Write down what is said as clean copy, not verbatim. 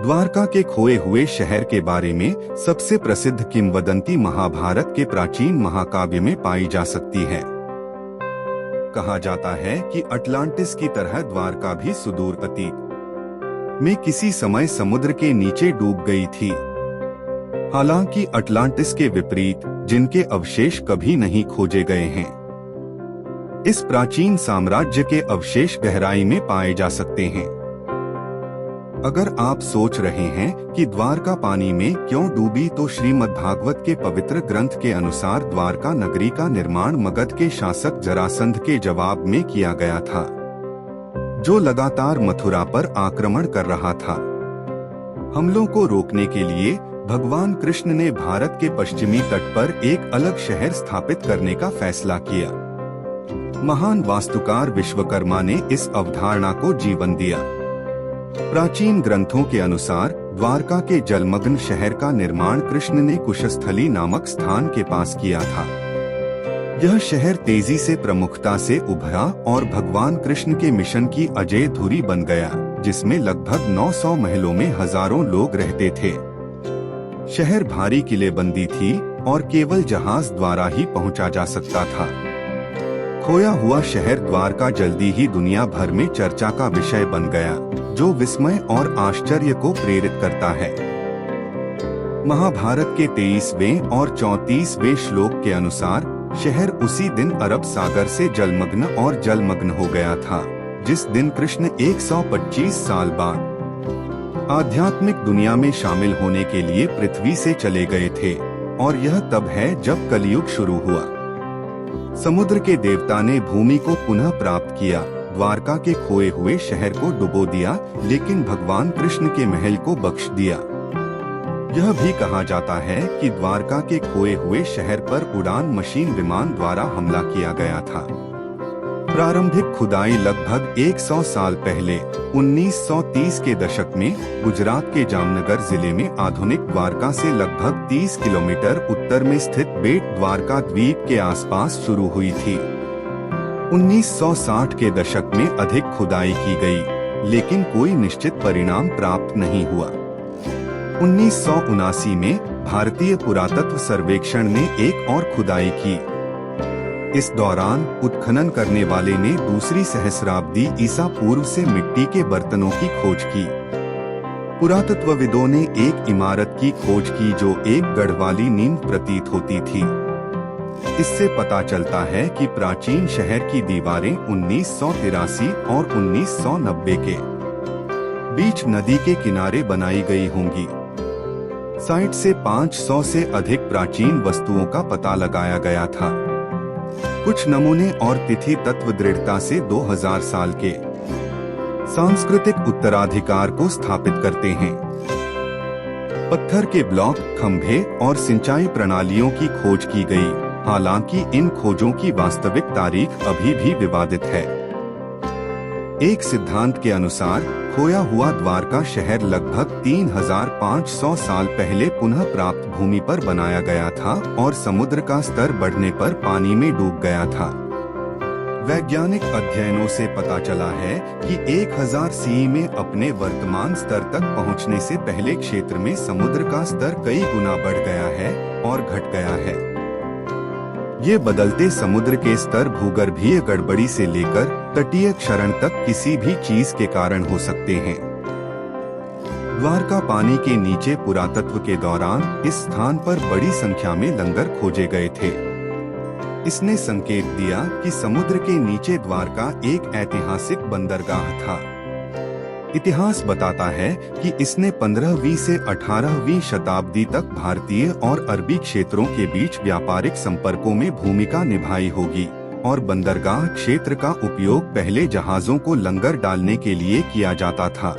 द्वारका के खोए हुए शहर के बारे में सबसे प्रसिद्ध किंवदंती महाभारत के प्राचीन महाकाव्य में पाई जा सकती है। कहा जाता है कि अटलांटिस की तरह द्वारका भी सुदूर अतीत में किसी समय समुद्र के नीचे डूब गई थी। हालांकि अटलांटिस के विपरीत जिनके अवशेष कभी नहीं खोजे गए हैं, इस प्राचीन साम्राज्य के अवशेष गहराई में पाए जा सकते हैं। अगर आप सोच रहे हैं कि द्वारका पानी में क्यों डूबी, तो श्रीमद्भागवत के पवित्र ग्रंथ के अनुसार द्वारका नगरी का निर्माण मगध के शासक जरासंध के जवाब में किया गया था, जो लगातार मथुरा पर आक्रमण कर रहा था। हमलों को रोकने के लिए भगवान कृष्ण ने भारत के पश्चिमी तट पर एक अलग शहर स्थापित करने का फैसला किया। महान वास्तुकार विश्वकर्मा ने इस अवधारणा को जीवन दिया। प्राचीन ग्रंथों के अनुसार द्वारका के जलमग्न शहर का निर्माण कृष्ण ने कुशस्थली नामक स्थान के पास किया था। यह शहर तेजी से प्रमुखता से उभरा और भगवान कृष्ण के मिशन की अजेय धुरी बन गया, जिसमें लगभग 900 महलों में हजारों लोग रहते थे। शहर भारी किलेबंदी थी और केवल जहाज द्वारा ही पहुंचा जा सकता था। खोया हुआ शहर द्वारका जल्दी ही दुनिया भर में चर्चा का विषय बन गया, जो विस्मय और आश्चर्य को प्रेरित करता है। महाभारत के 23वें और 34वें श्लोक के अनुसार शहर उसी दिन अरब सागर से जलमग्न और जलमग्न हो गया था, जिस दिन कृष्ण 125 साल बाद आध्यात्मिक दुनिया में शामिल होने के लिए पृथ्वी से चले गए थे। और यह तब है जब कलयुग शुरू हुआ। समुद्र के देवता ने भूमि को पुनः प्राप्त किया, द्वारका के खोए हुए शहर को डुबो दिया, लेकिन भगवान कृष्ण के महल को बख्श दिया। यह भी कहा जाता है कि द्वारका के खोए हुए शहर पर उड़ान मशीन विमान द्वारा हमला किया गया था। प्रारंभिक खुदाई लगभग 100 साल पहले 1930 के दशक में गुजरात के जामनगर जिले में आधुनिक द्वारका से लगभग 30 किलोमीटर उत्तर में स्थित बेट द्वारका द्वीप के आसपास शुरू हुई थी। 1960 के दशक में अधिक खुदाई की गई, लेकिन कोई निश्चित परिणाम प्राप्त नहीं हुआ। 1979 में भारतीय पुरातत्व सर्वेक्षण ने एक और खुदाई की। इस दौरान उत्खनन करने वाले ने दूसरी सहस्राब्दी ईसा पूर्व से मिट्टी के बर्तनों की खोज की। पुरातत्वविदों ने एक इमारत की खोज की जो एक गढ़ वाली नींव प्रतीत होती थी। इससे पता चलता है कि प्राचीन शहर की दीवारें 1983 और 1990 के बीच नदी के किनारे बनाई गई होंगी। साइट से 500 से अधिक प्राचीन वस्तुओं का पता लगाया गया था। कुछ नमूने और तिथि तत्व दृढ़ता से 2000 साल के सांस्कृतिक उत्तराधिकार को स्थापित करते हैं। पत्थर के ब्लॉक, खंभे और सिंचाई प्रणालियों की खोज की गई, हालांकि इन खोजों की वास्तविक तारीख अभी भी विवादित है। एक सिद्धांत के अनुसार खोया हुआ द्वारका शहर लगभग 3500 साल पहले पुनः प्राप्त भूमि पर बनाया गया था और समुद्र का स्तर बढ़ने पर पानी में डूब गया था। वैज्ञानिक अध्ययनों से पता चला है कि 1000 सी में अपने वर्तमान स्तर तक पहुंचने से पहले क्षेत्र में समुद्र का स्तर कई गुना बढ़ गया है और घट गया है। ये बदलते समुद्र के स्तर भूगर्भीय गड़बड़ी से लेकर तटीय क्षरण तक किसी भी चीज के कारण हो सकते हैं। द्वारका पानी के नीचे पुरातत्व के दौरान इस स्थान पर बड़ी संख्या में लंगर खोजे गए थे। इसने संकेत दिया कि समुद्र के नीचे द्वारका एक ऐतिहासिक बंदरगाह था। इतिहास बताता है कि इसने 15वीं से 18वीं शताब्दी तक भारतीय और अरबी क्षेत्रों के बीच व्यापारिक संपर्कों में भूमिका निभाई होगी और बंदरगाह क्षेत्र का उपयोग पहले जहाजों को लंगर डालने के लिए किया जाता था।